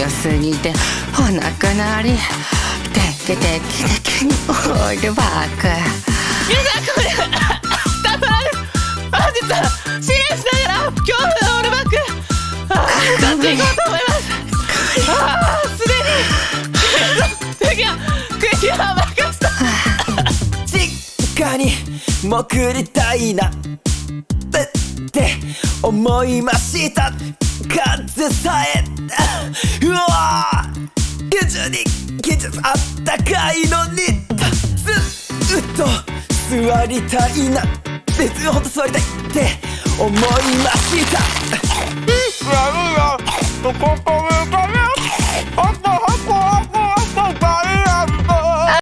強すぎてお亡くなり。テケテケテケにオールバック。皆さんこれスタッフライブ本日は支援しながら強風のオールバック歌っていこうと思います。すでに敵は任せた。実家に潜りたいなって思いました。風さえうわー宇宙に技術あったかいのにずっと座りたいな。別にほんと座りたいって思いました。